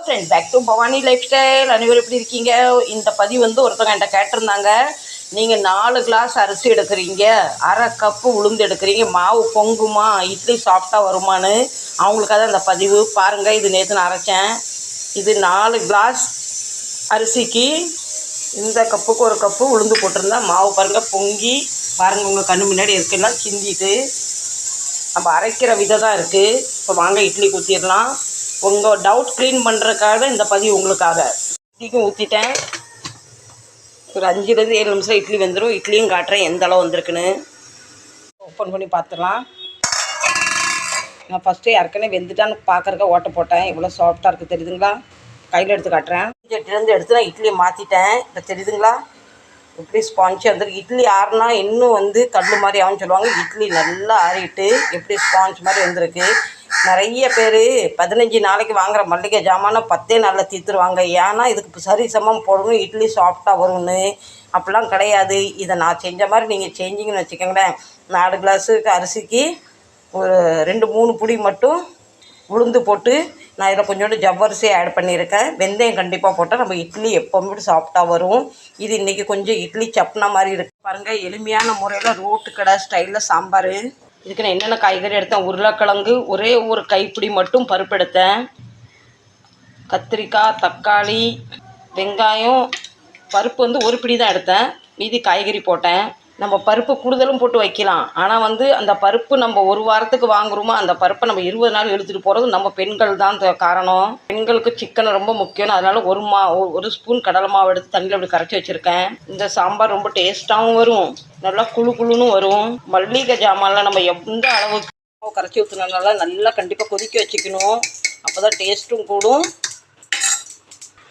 Friends, back to Bhavani lifestyle. அனைவரும் எப்படி இருக்கீங்க? இந்த பதிவு ஒருத்தவங்க என்கிட்ட கேட்டிருந்தாங்க. நீங்கள் 4 கிளாஸ் அரிசி எடுக்கிறீங்க, அரை கப்பு உளுந்து எடுக்கிறீங்க, மாவு பொங்குமா, இட்லி சாஃப்டாக வருமானு அவங்களுக்காக இந்த பதிவு பாருங்கள். இது நேற்று நான் அரைச்சேன். இது 4 கிளாஸ் அரிசிக்கு இந்த கப்புக்கு ஒரு கப்பு உளுந்து போட்டிருந்தேன். மாவு பாருங்கள் பொங்கி பாருங்கள், உங்கள் கண்ணு முன்னாடி இருக்குன்னா சிந்திட்டு நம்ம அரைக்கிற விதை தான் இருக்குது. இப்போ வாங்க இட்லிக்கு ஊற்றிடலாம். உங்கள் டவுட் க்ளீன் பண்ணுறதுக்காக இந்த பதிவு உங்களுக்காக. இட்லிக்கும் ஊற்றிட்டேன். ஒரு 5லேருந்து 7 நிமிஷம் இட்லி வந்துடும். இட்லியும் காட்டுறேன் எந்த அளவு வந்திருக்குன்னு. ஓப்பன் பண்ணி பார்த்துடலாம். நான் ஃபஸ்ட்டு ஏற்கனவே வெந்துட்டான்னு பார்க்குறக்க ஓட்ட போட்டேன். எவ்வளோ சாஃப்டாக இருக்குது தெரியுதுங்களா? கையில் எடுத்து காட்டுறேன். சட்டிலேருந்து எடுத்து நான் இட்லியை மாற்றிட்டேன். இப்போ தெரியுதுங்களா எப்படி ஸ்பான்ச்சாக வந்துருக்கு? இட்லி ஆறுனா இன்னும் கல் மாதிரி ஆகும்னு சொல்லுவாங்க. இட்லி நல்லா ஆறிட்டு எப்படி ஸ்பான்ச் மாதிரி வந்திருக்கு. நிறைய பேர் 15 நாளைக்கு வாங்குகிற மல்லிகை ஜாமானை 10 நாளில் தீர்த்துருவாங்க. ஏன்னா இதுக்கு சரி சமம் போடணும், இட்லி சாஃப்டாக வரும்னு. அப்படிலாம் கிடையாது. இதை நான் செஞ்ச மாதிரி நீங்கள் செஞ்சிங்கன்னு வச்சுக்கோங்களேன். 4 கிளாஸுக்கு அரிசிக்கு ஒரு 2-3 புடி மட்டும் உளுந்து போட்டு நான் இதில் கொஞ்சோண்டு ஜவ்வரிசி ஆட் பண்ணியிருக்கேன். வெந்தயம் கண்டிப்பாக போட்டால் நம்ம இட்லி எப்போவுமே சாஃப்டாக வரும். இது இன்றைக்கி கொஞ்சம் இட்லி சப்னா மாதிரி இருக்குது பாருங்கள். எளிமையான முறையில் ரோட்டு கடை ஸ்டைலில் சாம்பார். இதுக்கு நான் என்னென்ன காய்கறி எடுத்தேன்? உருளைக்கிழங்கு ஒரே ஒரு கைப்பிடி மட்டும் பருப்பு எடுத்தேன். கத்திரிக்காய், தக்காளி, வெங்காயம், பருப்பு ஒரு பிடி தான் எடுத்தேன். மீதி காய்கறி போட்டேன். நம்ம பருப்பு கூடுதலும் போட்டு வைக்கலாம். ஆனால் அந்த பருப்பு நம்ம ஒரு வாரத்துக்கு வாங்குகிறோமோ அந்த பருப்பை நம்ம 20 நாள் எடுத்துகிட்டு போகிறது நம்ம பெண்கள் தான் காரணம். பெண்களுக்கு சிக்கன் ரொம்ப முக்கியம். அதனால் ஒரு ஸ்பூன் கடலை மாவு எடுத்து தண்ணியில் அப்படி கரைச்சி வச்சுருக்கேன். இந்த சாம்பார் ரொம்ப டேஸ்ட்டாகவும் வரும், நல்லா குழு குழுன்னு வரும். மல்லிகை ஜாமான்லாம் நம்ம எந்த அளவுக்கு கரைச்சி ஊற்றுனால நல்லா கண்டிப்பாக கொதிக்க வச்சுக்கணும். அப்போ தான் டேஸ்ட்டும் கூடும்,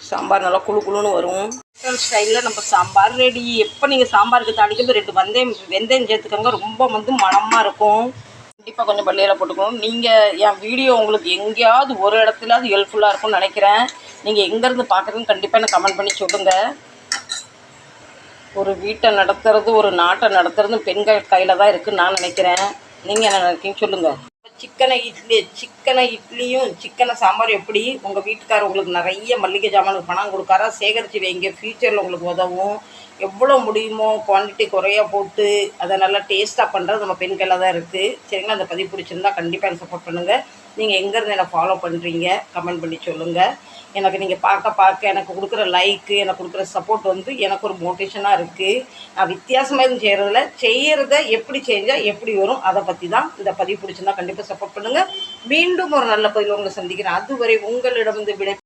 சாம்பார் நல்லா குழு குழுன்னு வரும். ஸ்டைலில் நம்ம சாம்பார் ரெடி. எப்போ நீங்கள் சாம்பாருக்கு தாளிக்கிறது 2 வெந்தயம் சேர்த்துக்கோங்க. ரொம்ப மணமாக இருக்கும். கண்டிப்பாக கொஞ்சம் பள்ளியில் போட்டுக்கணும். நீங்கள் என் வீடியோ உங்களுக்கு எங்கேயாவது ஒரு இடத்துலாவது ஹெல்ப்ஃபுல்லாக இருக்கும்னு நினைக்கிறேன். நீங்கள் எங்கேருந்து பார்க்குறதுன்னு கண்டிப்பாக எனக்கு கமெண்ட் பண்ணி சொல்லுங்கள். ஒரு வீட்டை நடத்துறது, ஒரு நாட்டை நடத்துறது பெண்கள் கையில் தான் இருக்குதுன்னு நான் நினைக்கிறேன். நீங்கள் என்ன நினைக்கிறீங்க சொல்லுங்கள். சிக்கனை இட்லியும் சிக்கனை சாம்பார் எப்படி உங்கள் வீட்டுக்காரர் உங்களுக்கு நிறைய மல்லிகை ஜாமானுக்கு பணம் கொடுக்காரா? சேகரித்து வைங்க, ஃப்யூச்சரில் உங்களுக்கு உதவும். எவ்வளோ முடியுமோ குவான்டிட்டி குறையா போட்டு அதை நல்லா டேஸ்ட்டாக பண்ணுறது நம்ம பெண்களில் தான் இருக்குது. சரிங்களா? அந்த பதிவு பிடிச்சிருந்தா கண்டிப்பாக எனக்கு சப்போர்ட் பண்ணுங்கள். நீங்கள் எங்கேருந்து என்னை ஃபாலோ பண்ணுறீங்க கமெண்ட் பண்ணி சொல்லுங்கள். எனக்கு நீங்கள் பார்க்க எனக்கு கொடுக்குற லைக்கு, எனக்கு கொடுக்குற சப்போர்ட் எனக்கு ஒரு மோட்டிவேஷனாக இருக்குது. நான் வித்தியாசமாக எதுவும் செய்கிறத எப்படி செஞ்சால் எப்படி வரும் அதை பற்றி தான் இந்த பதிவு பிடிச்சிருந்தா கண்டிப்பாக சப்போர்ட் பண்ணுங்கள். மீண்டும் ஒரு நல்ல பதிவில் உங்களை சந்திக்கிறேன். அதுவரை உங்களிடம் விடை